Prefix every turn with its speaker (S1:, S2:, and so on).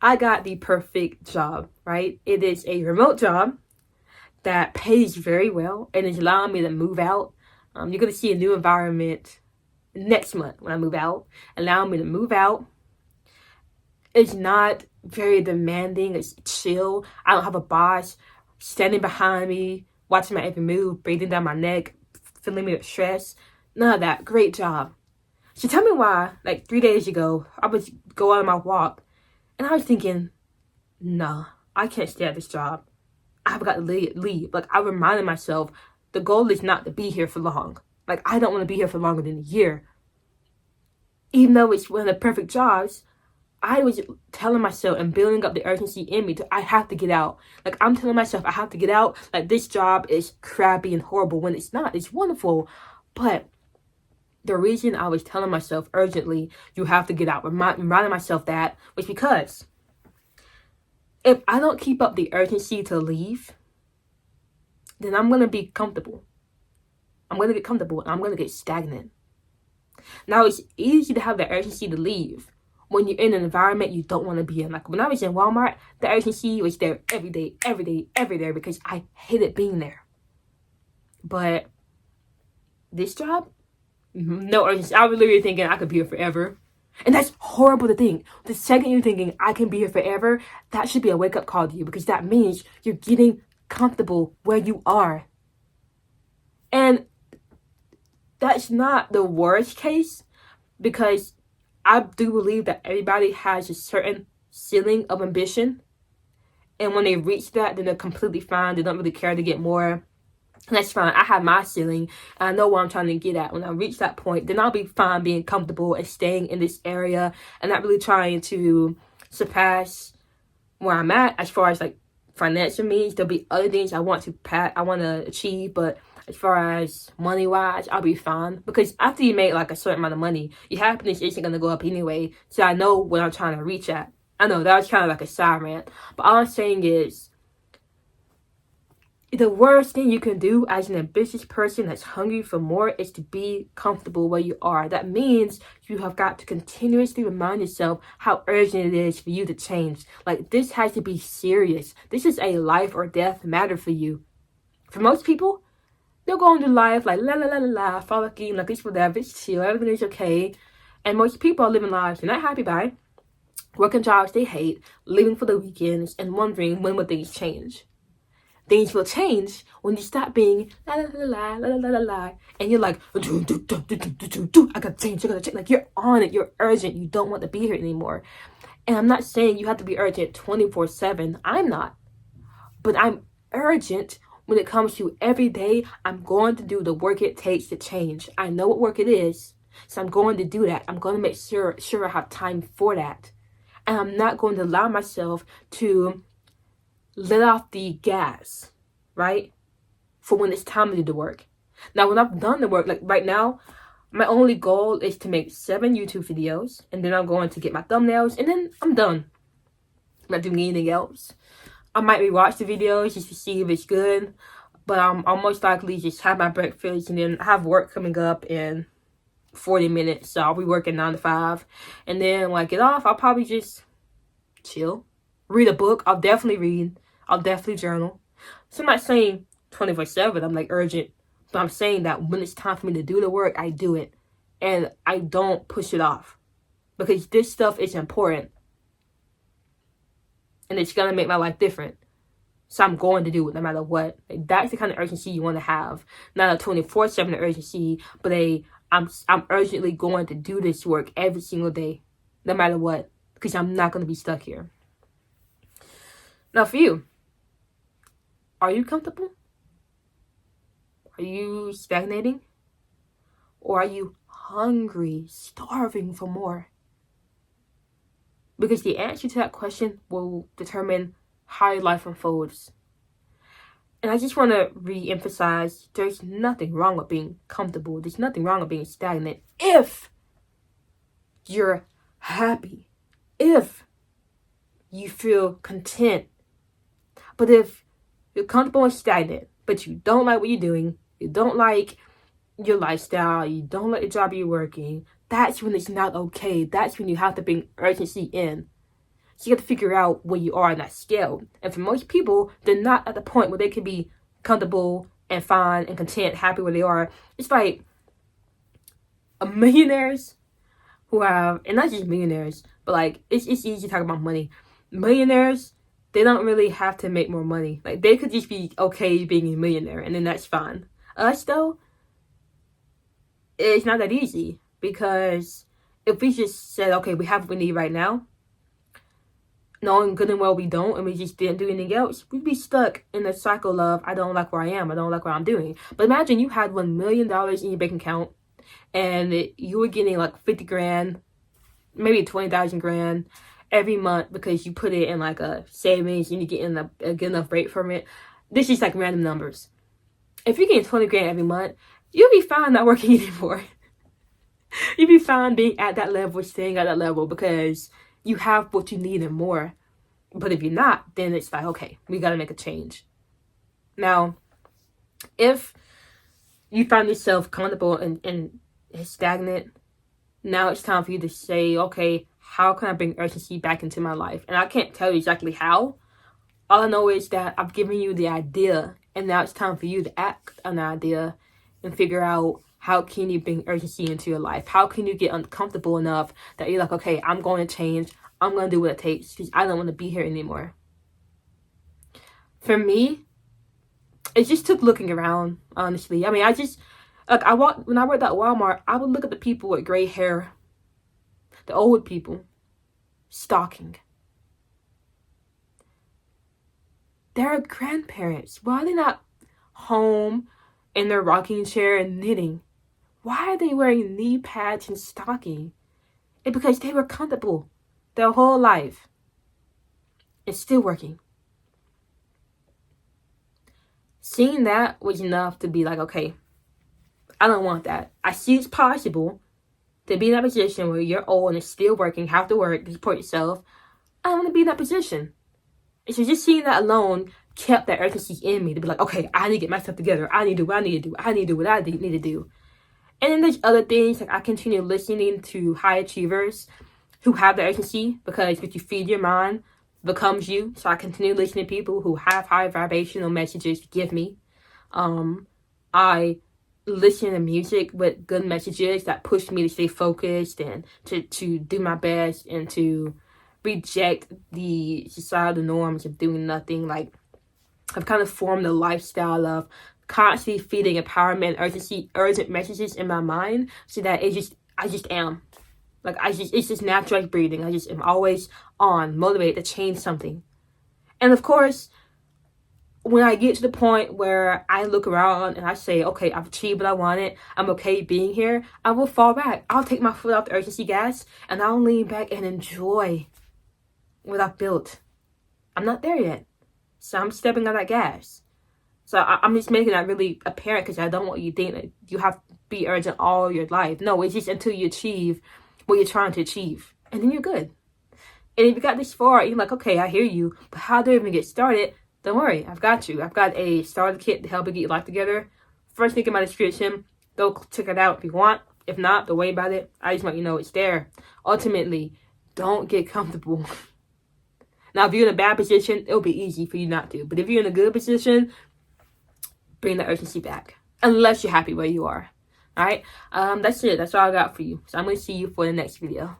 S1: I got the perfect job, right? It is a remote job that pays very well and is allowing me to move out. You're going to see a new environment next month when I move out, allowing me to move out. It's not very demanding. It's chill. I don't have a boss standing behind me, watching my every move, breathing down my neck, filling me with stress. None of that. Great job. So tell me why, like 3 days ago, I was going on my walk and I was thinking, nah, I can't stay at this job. I've got to leave. Like, I reminded myself, the goal is not to be here for long. Like, I don't want to be here for longer than a year. Even though it's one of the perfect jobs, I was telling myself and building up the urgency in me I have to get out. Like, I'm telling myself I have to get out. Like, this job is crappy and horrible when it's not. It's wonderful. But the reason I was telling myself urgently, you have to get out, reminding myself that, was because if I don't keep up the urgency to leave, then I'm going to be comfortable. I'm going to get comfortable and I'm going to get stagnant. Now, it's easy to have the urgency to leave when you're in an environment you don't want to be in. Like, when I was in Walmart, the urgency was there every day, because I hated being there. But this job, no urgency. I was literally thinking I could be here forever. And that's horrible to think. The second you're thinking I can be here forever, that should be a wake-up call to you, because that means you're getting comfortable where you are. And that's not the worst case, because I do believe that everybody has a certain ceiling of ambition. And when they reach that, then they're completely fine. They don't really care to get more. And that's fine. I have my ceiling. And I know what I'm trying to get at. When I reach that point, then I'll be fine being comfortable and staying in this area and not really trying to surpass where I'm at as far as like financial means. There'll be other things I want to achieve, but as far as money wise, I'll be fine, because after you make like a certain amount of money, your happiness isn't gonna go up anyway. So I know what I'm trying to reach at. I know that was kind of like a side rant, but all I'm saying is, the worst thing you can do as an ambitious person that's hungry for more is to be comfortable where you are. That means you have got to continuously remind yourself how urgent it is for you to change. Like, this has to be serious. This is a life or death matter for you. For most people, they'll go into life like la la la la la, frolicking, like it's whatever, it's chill, everything is okay. And most people are living lives they're not happy by, working jobs they hate, living for the weekends, and wondering when will things change. Things will change when you stop being la la la la la la la la, and you're like, I gotta change. Like, you're on it, you're urgent, you don't want to be here anymore. And I'm not saying you have to be urgent 24/7. I'm not, but I'm urgent when it comes to every day. I'm going to do the work it takes to change. I know what work it is, so I'm going to do that. I'm going to make sure I have time for that, and I'm not going to allow myself to let off the gas, right? For when it's time to do the work. Now, when I've done the work, like right now, my only goal is to make 7 YouTube videos, and then I'm going to get my thumbnails, and then I'm done. I'm not doing anything else. I might rewatch the videos just to see if it's good, but I'll most likely just have my breakfast, and then I have work coming up in 40 minutes, so I'll be working 9 to 5, and then when I get off, I'll probably just chill, read a book. I'll definitely read. I'll definitely journal. So I'm not saying 24/7, I'm like urgent, but I'm saying that when it's time for me to do the work, I do it. And I don't push it off, because this stuff is important. And it's going to make my life different. So I'm going to do it no matter what. Like, that's the kind of urgency you want to have. Not a 24/7 urgency, but I'm urgently going to do this work every single day, no matter what, because I'm not going to be stuck here. Now, for you, are you comfortable? Are you stagnating? Or are you hungry, starving for more? Because the answer to that question will determine how your life unfolds. And I just want to re-emphasize, there's nothing wrong with being comfortable. There's nothing wrong with being stagnant if you're happy, if you feel content. But if you're comfortable and stagnant, but you don't like what you're doing, you don't like your lifestyle, you don't like the job you're working, that's when it's not okay. That's when you have to bring urgency in. So you have to figure out where you are on that scale. And for most people, they're not at the point where they can be comfortable and fine and content, happy where they are. It's like millionaires who have, and not just millionaires, but like it's easy to talk about money. Millionaires, they don't really have to make more money. Like they could just be okay being a millionaire, and then that's fine. Us though, it's not that easy, because if we just said, okay, we have what we need right now, knowing good and well we don't, and we just didn't do anything else, we'd be stuck in the cycle of, I don't like where I am, I don't like what I'm doing. But imagine you had $1 million in your bank account, and you were getting like 50 grand, maybe 20,000 grand every month because you put it in like a savings and you're getting a good enough rate from it. This is like random numbers. If you're getting 20 grand every month, you'll be fine not working anymore. You'll be fine being at that level, staying at that level, because you have what you need and more. But if you're not, then it's like, okay, we got to make a change. Now, if you find yourself comfortable and stagnant, now it's time for you to say, okay, how can I bring urgency back into my life? And I can't tell you exactly how. All I know is that I've given you the idea, and now it's time for you to act on the idea and figure out, how can you bring urgency into your life? How can you get uncomfortable enough that you're like, okay, I'm going to change. I'm going to do what it takes because I don't want to be here anymore. For me, it just took looking around, honestly. I mean, when I worked at Walmart, I would look at the people with gray hair, the old people, stalking. They're grandparents. Why are they not home in their rocking chair and knitting? Why are they wearing knee pads and stocking? It's because they were comfortable their whole life. It's still working. Seeing that was enough to be like, okay, I don't want that. I see it's possible to be in that position where you're old and it's still working, have to work to support yourself. I don't want to be in that position. And so just seeing that alone kept that urgency in me to be like, okay, I need to get myself together. I need to do what I need to do. I need to do what I need to do. And then there's other things, like I continue listening to high achievers who have the urgency, because what you feed your mind becomes you. So I continue listening to people who have high vibrational messages to give me. I listen to music with good messages that push me to stay focused and to do my best and to reject the societal norms of doing nothing. Like, I've kind of formed a lifestyle of constantly feeding empowerment, urgent messages in my mind, so that I just am. Like, it's just natural breathing. I just am always motivated to change something. And of course, when I get to the point where I look around and I say, okay, I've achieved what I wanted, I'm okay being here, I will fall back. I'll take my foot off the urgency gas and I'll lean back and enjoy what I've built. I'm not there yet, so I'm stepping on that gas. So I'm just making that really apparent, because I don't want you to think that you have to be urgent all your life. No, it's just until you achieve what you're trying to achieve, and then you're good. And if you got this far, you're like, okay, I hear you, but how do I even get started? Don't worry, I've got you. I've got a starter kit to help you get your life together. First link in my description. Go check it out if you want. If not, don't worry about it. I just want you to know it's there. Ultimately, don't get comfortable. Now, if you're in a bad position, it'll be easy for you not to. But if you're in a good position, bring the urgency back. Unless you're happy where you are. Alright? That's it. That's all I got for you. So I'm going to see you for the next video.